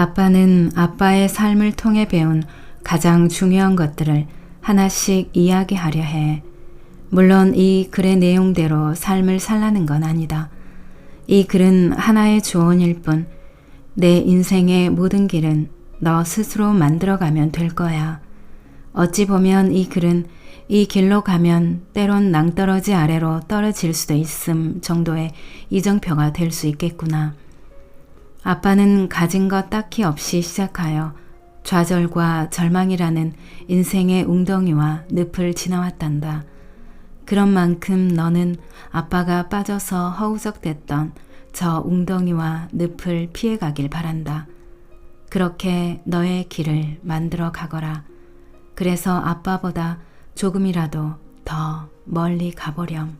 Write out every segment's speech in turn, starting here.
아빠는 아빠의 삶을 통해 배운 가장 중요한 것들을 하나씩 이야기하려 해. 물론 이 글의 내용대로 삶을 살라는 건 아니다. 이 글은 하나의 조언일 뿐 내 인생의 모든 길은 너 스스로 만들어가면 될 거야. 어찌 보면 이 글은 이 길로 가면 때론 낭떠러지 아래로 떨어질 수도 있음 정도의 이정표가 될 수 있겠구나. 아빠는 가진 것 딱히 없이 시작하여 좌절과 절망이라는 인생의 웅덩이와 늪을 지나왔단다. 그런 만큼 너는 아빠가 빠져서 허우적댔던 저 웅덩이와 늪을 피해가길 바란다. 그렇게 너의 길을 만들어 가거라. 그래서 아빠보다 조금이라도 더 멀리 가보렴.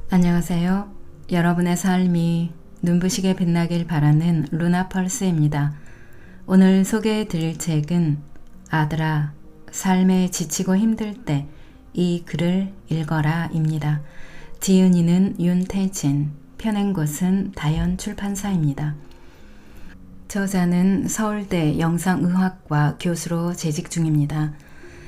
안녕하세요. 여러분의 삶이 눈부시게 빛나길 바라는 루나펄스입니다. 오늘 소개해 드릴 책은 아들아, 삶에 지치고 힘들 때 이 글을 읽어라 입니다. 지은이는 윤태진, 펴낸 곳은 다연 출판사입니다. 저자는 서울대 영상의학과 교수로 재직 중입니다.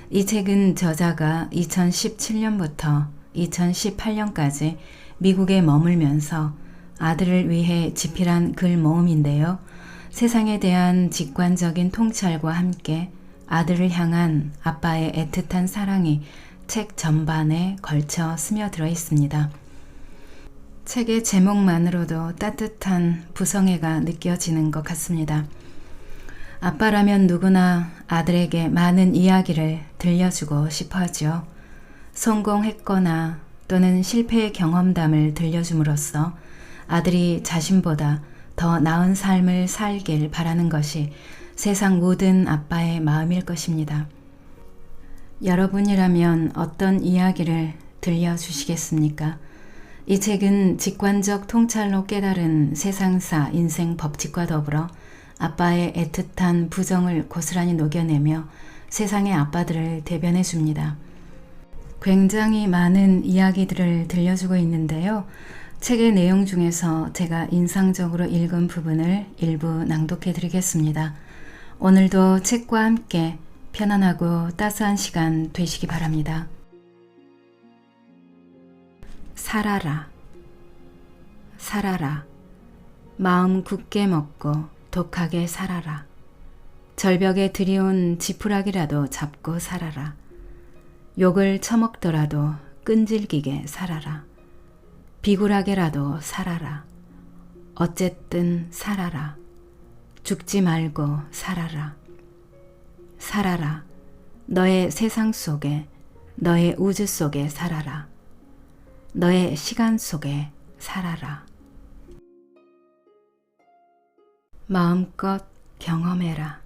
이 책은 저자가 2017년부터 2018년까지 미국에 머물면서 아들을 위해 집필한 글 모음인데요. 세상에 대한 직관적인 통찰과 함께 아들을 향한 아빠의 애틋한 사랑이 책 전반에 걸쳐 스며들어 있습니다. 책의 제목만으로도 따뜻한 부성애가 느껴지는 것 같습니다. 아빠라면 누구나 아들에게 많은 이야기를 들려주고 싶어 하죠. 성공했거나 또는 실패의 경험담을 들려줌으로써 아들이 자신보다 더 나은 삶을 살길 바라는 것이 세상 모든 아빠의 마음일 것입니다. 여러분이라면 어떤 이야기를 들려주시겠습니까? 이 책은 직관적 통찰로 깨달은 세상사 인생 법칙과 더불어 아빠의 애틋한 부정을 고스란히 녹여내며 세상의 아빠들을 대변해 줍니다. 굉장히 많은 이야기들을 들려주고 있는데요. 책의 내용 중에서 제가 인상적으로 읽은 부분을 일부 낭독해 드리겠습니다. 오늘도 책과 함께 편안하고 따스한 시간 되시기 바랍니다. 살아라. 살아라. 마음 굳게 먹고 독하게 살아라. 절벽에 들이온 지푸라기라도 잡고 살아라. 욕을 처먹더라도 끈질기게 살아라. 비굴하게라도 살아라. 어쨌든 살아라. 죽지 말고 살아라. 살아라. 너의 세상 속에, 너의 우주 속에 살아라. 너의 시간 속에 살아라. 마음껏 경험해라.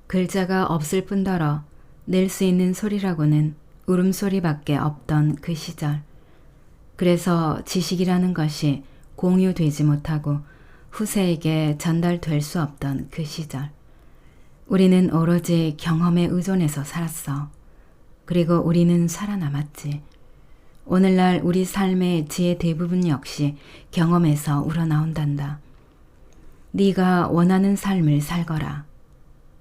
글자가 없을 뿐더러 낼 수 있는 소리라고는 울음소리밖에 없던 그 시절. 그래서 지식이라는 것이 공유되지 못하고 후세에게 전달될 수 없던 그 시절. 우리는 오로지 경험에 의존해서 살았어. 그리고 우리는 살아남았지. 오늘날 우리 삶의 지혜 대부분 역시 경험에서 우러나온단다. 네가 원하는 삶을 살거라.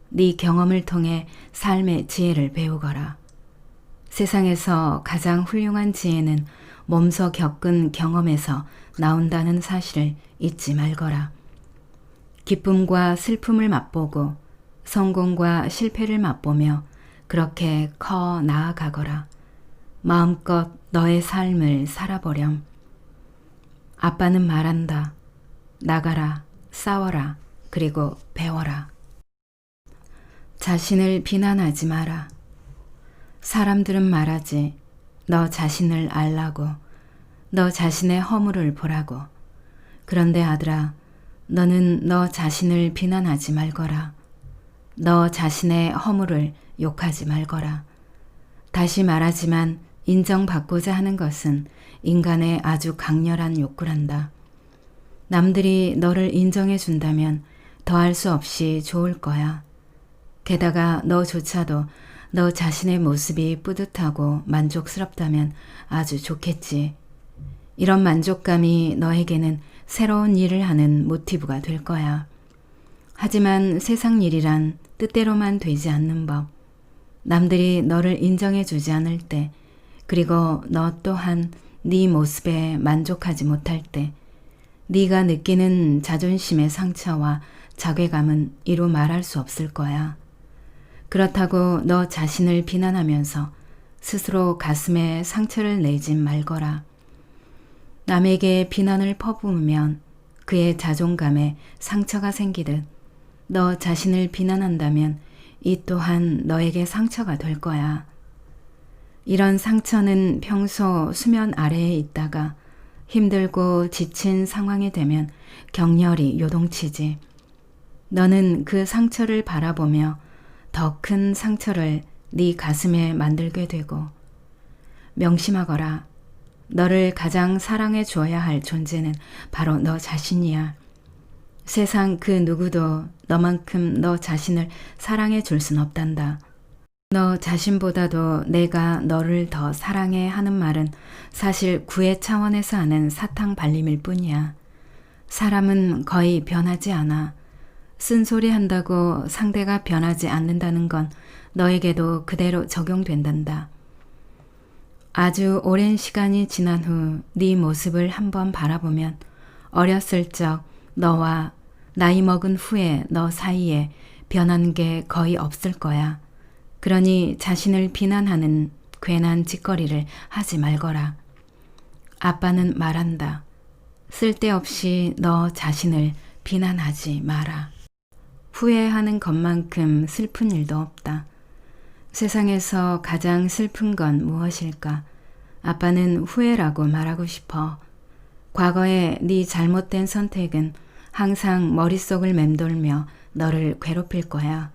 네 경험을 통해 삶의 지혜를 배우거라. 세상에서 가장 훌륭한 지혜는 몸소 겪은 경험에서 나온다는 사실을 잊지 말거라. 기쁨과 슬픔을 맛보고 성공과 실패를 맛보며 그렇게 커 나아가거라. 마음껏 너의 삶을 살아보렴. 아빠는 말한다. 나가라, 싸워라, 그리고 배워라. 자신을 비난하지 마라. 사람들은 말하지. 너 자신을 알라고. 너 자신의 허물을 보라고. 그런데 아들아, 너는 너 자신을 비난하지 말거라. 너 자신의 허물을 욕하지 말거라. 다시 말하지만 인정받고자 하는 것은 인간의 아주 강렬한 욕구란다. 남들이 너를 인정해 준다면 더할 수 없이 좋을 거야. 게다가 너조차도 너 자신의 모습이 뿌듯하고 만족스럽다면 아주 좋겠지. 이런 만족감이 너에게는 새로운 일을 하는 모티브가 될 거야. 하지만 세상 일이란 뜻대로만 되지 않는 법. 남들이 너를 인정해 주지 않을 때, 그리고 너 또한 네 모습에 만족하지 못할 때, 네가 느끼는 자존심의 상처와 자괴감은 이루 말할 수 없을 거야. 그렇다고 너 자신을 비난하면서 스스로 가슴에 상처를 내지 말거라. 남에게 비난을 퍼부으면 그의 자존감에 상처가 생기듯 너 자신을 비난한다면 이 또한 너에게 상처가 될 거야. 이런 상처는 평소 수면 아래에 있다가 힘들고 지친 상황이 되면 격렬히 요동치지. 너는 그 상처를 바라보며 더 큰 상처를 네 가슴에 만들게 되고, 명심하거라. 너를 가장 사랑해 줘야 할 존재는 바로 너 자신이야. 세상 그 누구도 너만큼 너 자신을 사랑해 줄 순 없단다. 너 자신보다도 내가 너를 더 사랑해 하는 말은 사실 구애 차원에서 하는 사탕 발림일 뿐이야. 사람은 거의 변하지 않아. 쓴소리 한다고 상대가 변하지 않는다는 건 너에게도 그대로 적용된단다. 아주 오랜 시간이 지난 후 네 모습을 한번 바라보면 어렸을 적 너와 나이 먹은 후에 너 사이에 변한 게 거의 없을 거야. 그러니 자신을 비난하는 괜한 짓거리를 하지 말거라. 아빠는 말한다. 쓸데없이 너 자신을 비난하지 마라. 후회하는 것만큼 슬픈 일도 없다. 세상에서 가장 슬픈 건 무엇일까? 아빠는 후회라고 말하고 싶어. 과거의 네 잘못된 선택은 항상 머릿속을 맴돌며 너를 괴롭힐 거야.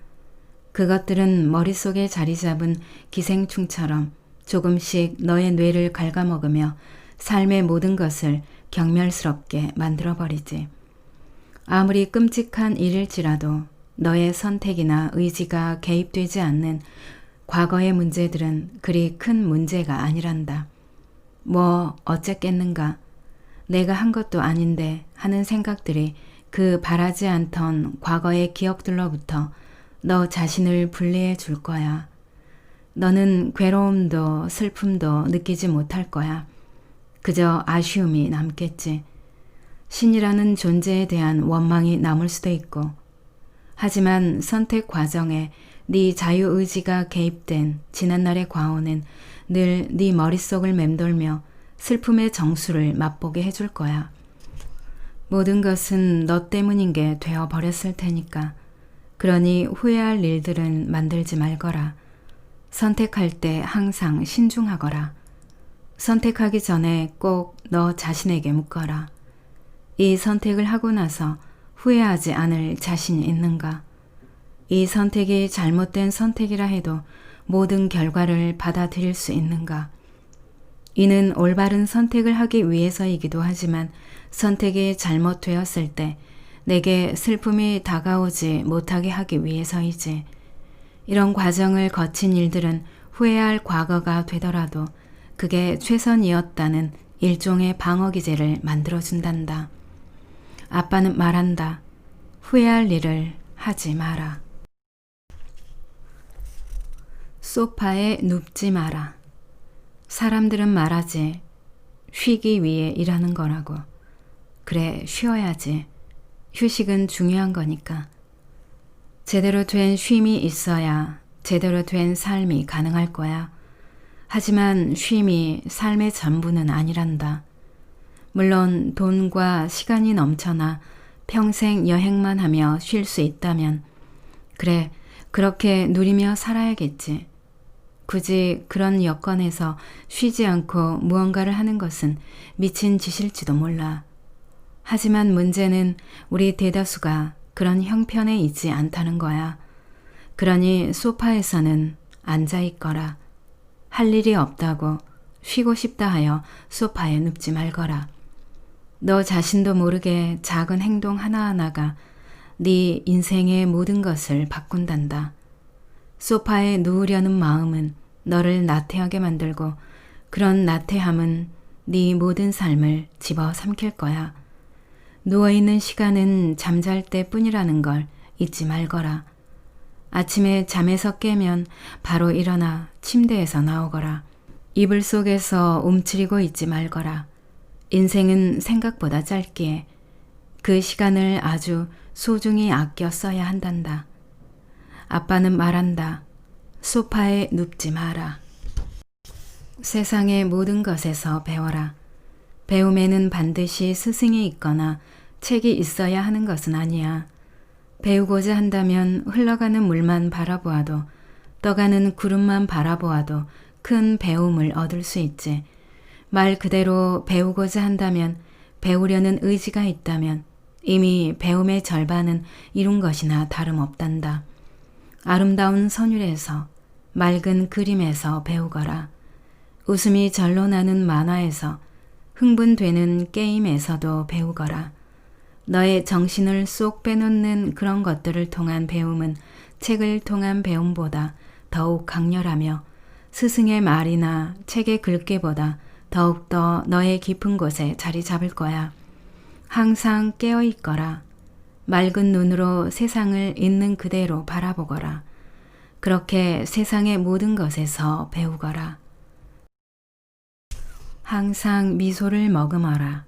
그것들은 머릿속에 자리 잡은 기생충처럼 조금씩 너의 뇌를 갉아먹으며 삶의 모든 것을 경멸스럽게 만들어버리지. 아무리 끔찍한 일일지라도 너의 선택이나 의지가 개입되지 않는 과거의 문제들은 그리 큰 문제가 아니란다. 뭐 어쨌겠는가? 내가 한 것도 아닌데 하는 생각들이 그 바라지 않던 과거의 기억들로부터 너 자신을 분리해 줄 거야. 너는 괴로움도 슬픔도 느끼지 못할 거야. 그저 아쉬움이 남겠지. 신이라는 존재에 대한 원망이 남을 수도 있고, 하지만 선택 과정에 네 자유의지가 개입된 지난날의 과오는 늘 네 머릿속을 맴돌며 슬픔의 정수를 맛보게 해줄 거야. 모든 것은 너 때문인 게 되어버렸을 테니까. 그러니 후회할 일들은 만들지 말거라. 선택할 때 항상 신중하거라. 선택하기 전에 꼭 너 자신에게 묻거라. 이 선택을 하고 나서 후회하지 않을 자신이 있는가? 이 선택이 잘못된 선택이라 해도 모든 결과를 받아들일 수 있는가? 이는 올바른 선택을 하기 위해서이기도 하지만 선택이 잘못되었을 때 내게 슬픔이 다가오지 못하게 하기 위해서이지. 이런 과정을 거친 일들은 후회할 과거가 되더라도 그게 최선이었다는 일종의 방어기제를 만들어준단다. 아빠는 말한다. 후회할 일을 하지 마라. 소파에 눕지 마라. 사람들은 말하지. 쉬기 위해 일하는 거라고. 그래, 쉬어야지. 휴식은 중요한 거니까. 제대로 된 쉼이 있어야 제대로 된 삶이 가능할 거야. 하지만 쉼이 삶의 전부는 아니란다. 물론 돈과 시간이 넘쳐나 평생 여행만 하며 쉴 수 있다면 그래, 그렇게 누리며 살아야겠지. 굳이 그런 여건에서 쉬지 않고 무언가를 하는 것은 미친 짓일지도 몰라. 하지만 문제는 우리 대다수가 그런 형편에 있지 않다는 거야. 그러니 소파에서는 앉아있거라. 할 일이 없다고 쉬고 싶다 하여 소파에 눕지 말거라. 너 자신도 모르게 작은 행동 하나하나가 네 인생의 모든 것을 바꾼단다. 소파에 누우려는 마음은 너를 나태하게 만들고 그런 나태함은 네 모든 삶을 집어삼킬 거야. 누워있는 시간은 잠잘 때뿐이라는 걸 잊지 말거라. 아침에 잠에서 깨면 바로 일어나 침대에서 나오거라. 이불 속에서 움츠리고 있지 말거라. 인생은 생각보다 짧기에 그 시간을 아주 소중히 아껴 써야 한단다. 아빠는 말한다. 소파에 눕지 마라. 세상의 모든 것에서 배워라. 배움에는 반드시 스승이 있거나 책이 있어야 하는 것은 아니야. 배우고자 한다면 흘러가는 물만 바라보아도, 떠가는 구름만 바라보아도 큰 배움을 얻을 수 있지. 말 그대로 배우고자 한다면, 배우려는 의지가 있다면 이미 배움의 절반은 이룬 것이나 다름없단다. 아름다운 선율에서, 맑은 그림에서 배우거라. 웃음이 절로 나는 만화에서, 흥분되는 게임에서도 배우거라. 너의 정신을 쏙 빼놓는 그런 것들을 통한 배움은 책을 통한 배움보다 더욱 강렬하며 스승의 말이나 책의 글귀보다 더욱더 너의 깊은 곳에 자리 잡을 거야. 항상 깨어 있거라. 맑은 눈으로 세상을 있는 그대로 바라보거라. 그렇게 세상의 모든 것에서 배우거라. 항상 미소를 머금어라.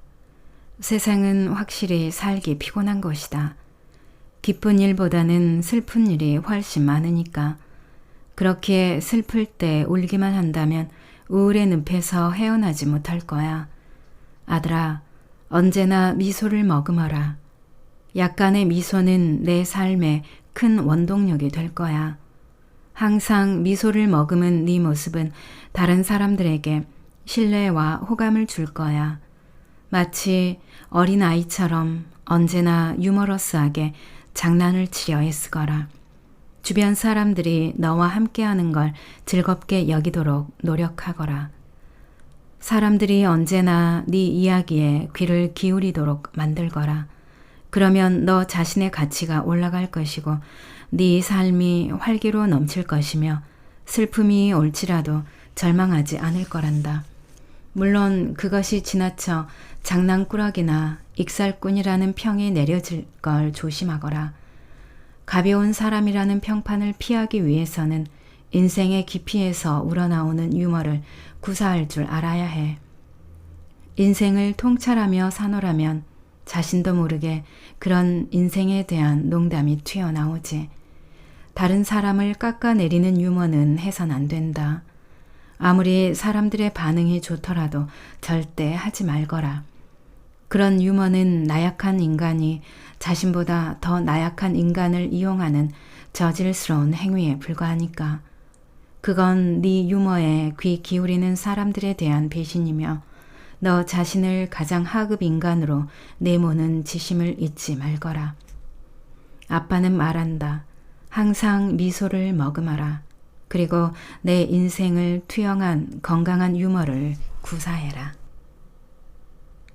세상은 확실히 살기 피곤한 것이다. 기쁜 일보다는 슬픈 일이 훨씬 많으니까. 그렇게 슬플 때 울기만 한다면 우울의 늪에서 헤어나지 못할 거야. 아들아, 언제나 미소를 머금어라. 약간의 미소는 내 삶의 큰 원동력이 될 거야. 항상 미소를 머금은 네 모습은 다른 사람들에게 신뢰와 호감을 줄 거야. 마치 어린아이처럼 언제나 유머러스하게 장난을 치려 애쓰거라. 주변 사람들이 너와 함께하는 걸 즐겁게 여기도록 노력하거라. 사람들이 언제나 네 이야기에 귀를 기울이도록 만들거라. 그러면 너 자신의 가치가 올라갈 것이고 네 삶이 활기로 넘칠 것이며 슬픔이 올지라도 절망하지 않을 거란다. 물론 그것이 지나쳐 장난꾸러기나 익살꾼이라는 평이 내려질 걸 조심하거라. 가벼운 사람이라는 평판을 피하기 위해서는 인생의 깊이에서 우러나오는 유머를 구사할 줄 알아야 해. 인생을 통찰하며 사노라면 자신도 모르게 그런 인생에 대한 농담이 튀어나오지. 다른 사람을 깎아내리는 유머는 해선 안 된다. 아무리 사람들의 반응이 좋더라도 절대 하지 말거라. 그런 유머는 나약한 인간이 자신보다 더 나약한 인간을 이용하는 저질스러운 행위에 불과하니까. 그건 네 유머에 귀 기울이는 사람들에 대한 배신이며 너 자신을 가장 하급 인간으로 내모는 지심을 잊지 말거라. 아빠는 말한다. 항상 미소를 머금어라. 그리고 내 인생을 투영한 건강한 유머를 구사해라.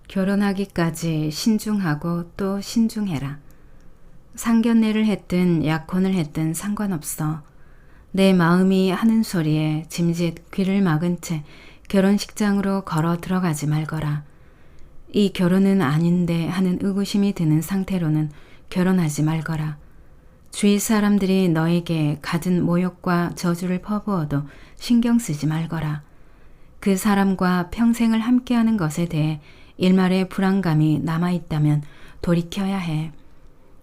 결혼하기까지 신중하고 또 신중해라. 상견례를 했든 약혼을 했든 상관없어. 내 마음이 하는 소리에 짐짓 귀를 막은 채 결혼식장으로 걸어 들어가지 말거라. 이 결혼은 아닌데 하는 의구심이 드는 상태로는 결혼하지 말거라. 주위 사람들이 너에게 갖은 모욕과 저주를 퍼부어도 신경 쓰지 말거라. 그 사람과 평생을 함께하는 것에 대해 일말의 불안감이 남아있다면 돌이켜야 해.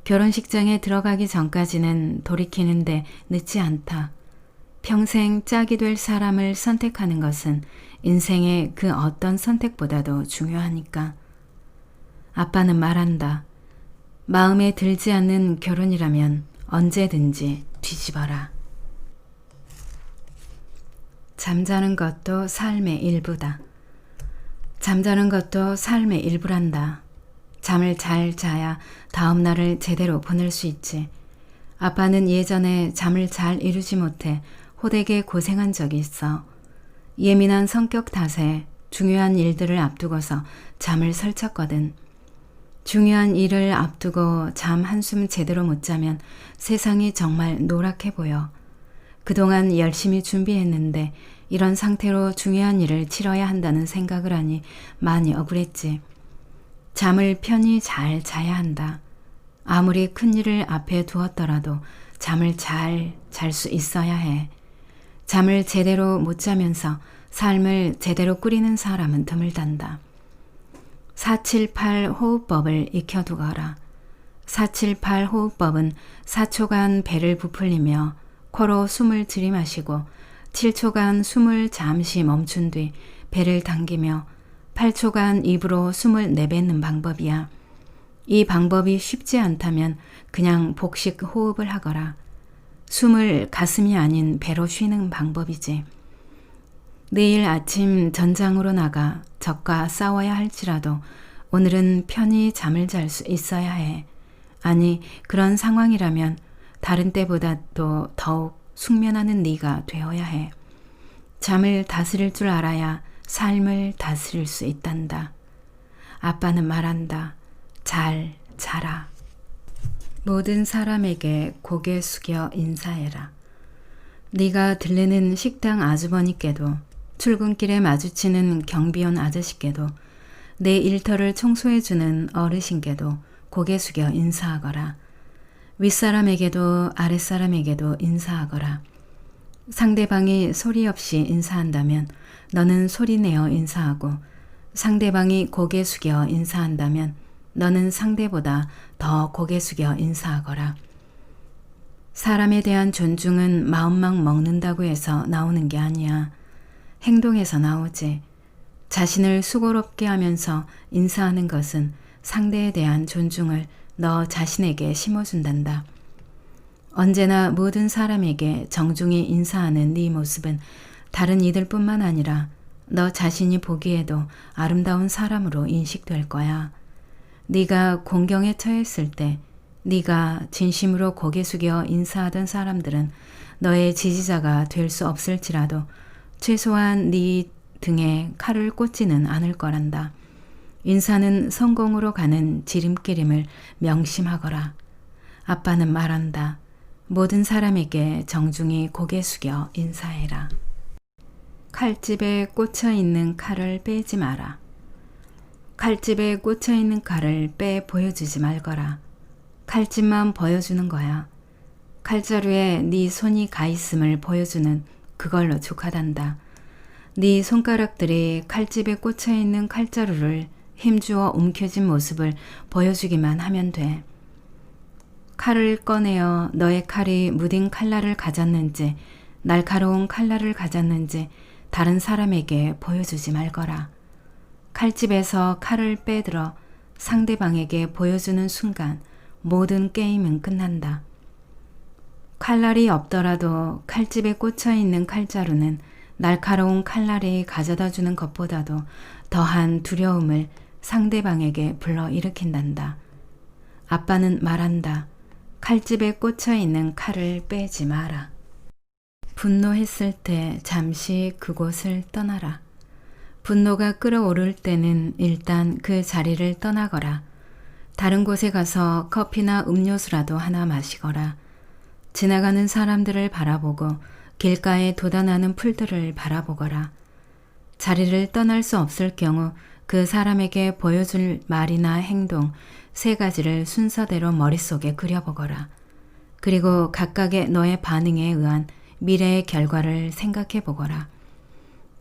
결혼식장에 들어가기 전까지는 돌이키는데 늦지 않다. 평생 짝이 될 사람을 선택하는 것은 인생의 그 어떤 선택보다도 중요하니까. 아빠는 말한다. 마음에 들지 않는 결혼이라면 언제든지 뒤집어라. 잠자는 것도 삶의 일부다. 잠자는 것도 삶의 일부란다. 잠을 잘 자야 다음 날을 제대로 보낼 수 있지. 아빠는 예전에 잠을 잘 이루지 못해 호되게 고생한 적이 있어. 예민한 성격 탓에 중요한 일들을 앞두고서 잠을 설쳤거든. 중요한 일을 앞두고 잠 한숨 제대로 못 자면 세상이 정말 노랗게 보여. 그동안 열심히 준비했는데 이런 상태로 중요한 일을 치러야 한다는 생각을 하니 많이 억울했지. 잠을 편히 잘 자야 한다. 아무리 큰 일을 앞에 두었더라도 잠을 잘 잘 수 있어야 해. 잠을 제대로 못 자면서 삶을 제대로 꾸리는 사람은 드물단다. 478 호흡법을 익혀두거라. 478 호흡법은 4초간 배를 부풀리며 코로 숨을 들이마시고 7초간 숨을 잠시 멈춘 뒤 배를 당기며 8초간 입으로 숨을 내뱉는 방법이야. 이 방법이 쉽지 않다면 그냥 복식 호흡을 하거라. 숨을 가슴이 아닌 배로 쉬는 방법이지. 내일 아침 전장으로 나가 적과 싸워야 할지라도 오늘은 편히 잠을 잘 수 있어야 해. 아니, 그런 상황이라면 다른 때보다도 더욱 숙면하는 네가 되어야 해. 잠을 다스릴 줄 알아야 삶을 다스릴 수 있단다. 아빠는 말한다. 잘 자라. 모든 사람에게 고개 숙여 인사해라. 네가 들르는 식당 아주버니께도 출근길에 마주치는 경비원 아저씨께도 내 일터를 청소해주는 어르신께도 고개 숙여 인사하거라. 윗사람에게도 아랫사람에게도 인사하거라. 상대방이 소리 없이 인사한다면 너는 소리내어 인사하고 상대방이 고개 숙여 인사한다면 너는 상대보다 더 고개 숙여 인사하거라. 사람에 대한 존중은 마음만 먹는다고 해서 나오는 게 아니야. 행동에서 나오지. 자신을 수고롭게 하면서 인사하는 것은 상대에 대한 존중을 너 자신에게 심어준단다. 언제나 모든 사람에게 정중히 인사하는 네 모습은 다른 이들뿐만 아니라 너 자신이 보기에도 아름다운 사람으로 인식될 거야. 네가 공경에 처했을 때 네가 진심으로 고개 숙여 인사하던 사람들은 너의 지지자가 될 수 없을지라도 최소한 네 등에 칼을 꽂지는 않을 거란다. 인사는 성공으로 가는 지름길임을 명심하거라. 아빠는 말한다. 모든 사람에게 정중히 고개 숙여 인사해라. 칼집에 꽂혀 있는 칼을 빼지 마라. 칼집에 꽂혀 있는 칼을 빼 보여주지 말거라. 칼집만 보여주는 거야. 칼자루에 네 손이 가 있음을 보여주는 그걸로 족하단다. 네 손가락들이 칼집에 꽂혀 있는 칼자루를 힘주어 움켜쥔 모습을 보여주기만 하면 돼. 칼을 꺼내어 너의 칼이 무딘 칼날을 가졌는지 날카로운 칼날을 가졌는지 다른 사람에게 보여주지 말거라. 칼집에서 칼을 빼들어 상대방에게 보여주는 순간 모든 게임은 끝난다. 칼날이 없더라도 칼집에 꽂혀 있는 칼자루는 날카로운 칼날이 가져다 주는 것보다도 더한 두려움을 상대방에게 불러일으킨단다. 아빠는 말한다. 칼집에 꽂혀 있는 칼을 빼지 마라. 분노했을 때 잠시 그곳을 떠나라. 분노가 끓어오를 때는 일단 그 자리를 떠나거라. 다른 곳에 가서 커피나 음료수라도 하나 마시거라. 지나가는 사람들을 바라보고 길가에 돋아나는 풀들을 바라보거라. 자리를 떠날 수 없을 경우 그 사람에게 보여줄 말이나 행동 3가지를 순서대로 머릿속에 그려보거라. 그리고 각각의 너의 반응에 의한 미래의 결과를 생각해 보거라.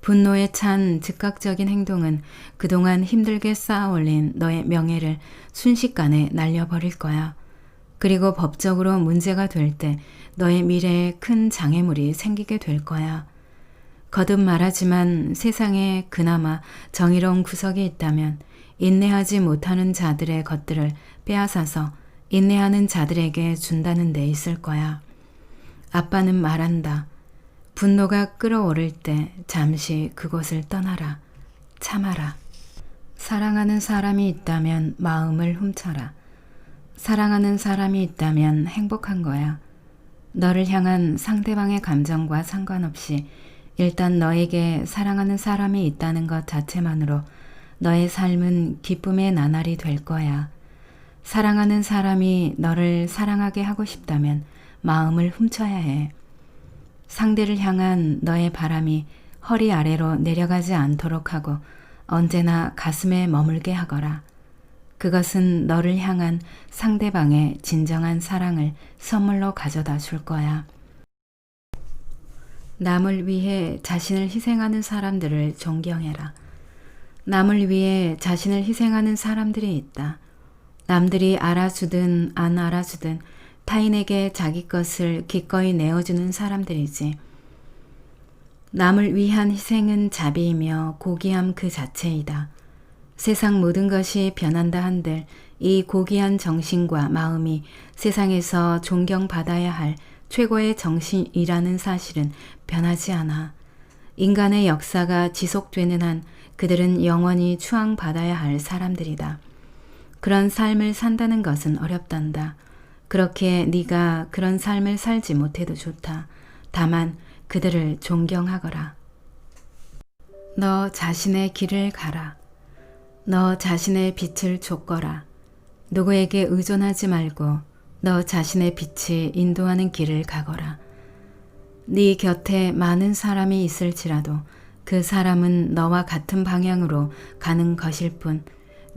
분노에 찬 즉각적인 행동은 그동안 힘들게 쌓아올린 너의 명예를 순식간에 날려버릴 거야. 그리고 법적으로 문제가 될 때 너의 미래에 큰 장애물이 생기게 될 거야. 거듭 말하지만 세상에 그나마 정의로운 구석이 있다면 인내하지 못하는 자들의 것들을 빼앗아서 인내하는 자들에게 준다는 데 있을 거야. 아빠는 말한다. 분노가 끓어오를 때 잠시 그곳을 떠나라. 참아라. 사랑하는 사람이 있다면 마음을 훔쳐라. 사랑하는 사람이 있다면 행복한 거야. 너를 향한 상대방의 감정과 상관없이 일단 너에게 사랑하는 사람이 있다는 것 자체만으로 너의 삶은 기쁨의 나날이 될 거야. 사랑하는 사람이 너를 사랑하게 하고 싶다면 마음을 훔쳐야 해. 상대를 향한 너의 바람이 허리 아래로 내려가지 않도록 하고 언제나 가슴에 머물게 하거라. 그것은 너를 향한 상대방의 진정한 사랑을 선물로 가져다 줄 거야. 남을 위해 자신을 희생하는 사람들을 존경해라. 남을 위해 자신을 희생하는 사람들이 있다. 남들이 알아주든 안 알아주든 타인에게 자기 것을 기꺼이 내어주는 사람들이지. 남을 위한 희생은 자비이며 고귀함 그 자체이다. 세상 모든 것이 변한다 한들 이 고귀한 정신과 마음이 세상에서 존경받아야 할 최고의 정신이라는 사실은 변하지 않아. 인간의 역사가 지속되는 한 그들은 영원히 추앙받아야 할 사람들이다. 그런 삶을 산다는 것은 어렵단다. 그렇게 네가 그런 삶을 살지 못해도 좋다. 다만 그들을 존경하거라. 너 자신의 길을 가라. 너 자신의 빛을 좇거라. 누구에게 의존하지 말고 너 자신의 빛이 인도하는 길을 가거라. 네 곁에 많은 사람이 있을지라도 그 사람은 너와 같은 방향으로 가는 것일 뿐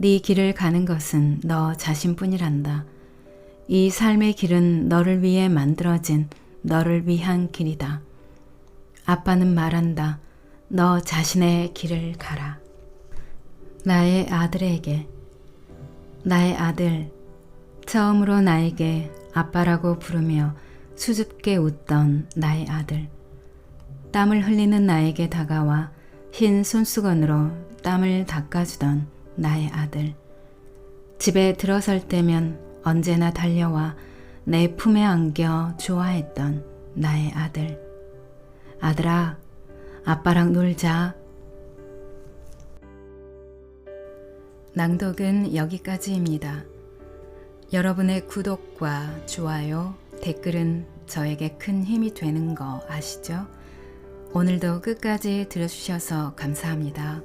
네 길을 가는 것은 너 자신뿐이란다. 이 삶의 길은 너를 위해 만들어진 너를 위한 길이다. 아빠는 말한다. 너 자신의 길을 가라. 나의 아들에게, 나의 아들, 처음으로 나에게 아빠라고 부르며 수줍게 웃던 나의 아들. 땀을 흘리는 나에게 다가와 흰 손수건으로 땀을 닦아주던 나의 아들. 집에 들어설 때면 언제나 달려와 내 품에 안겨 좋아했던 나의 아들. 아들아, 아빠랑 놀자. 낭독은 여기까지입니다. 여러분의 구독과 좋아요, 댓글은 저에게 큰 힘이 되는 거 아시죠? 오늘도 끝까지 들어주셔서 감사합니다.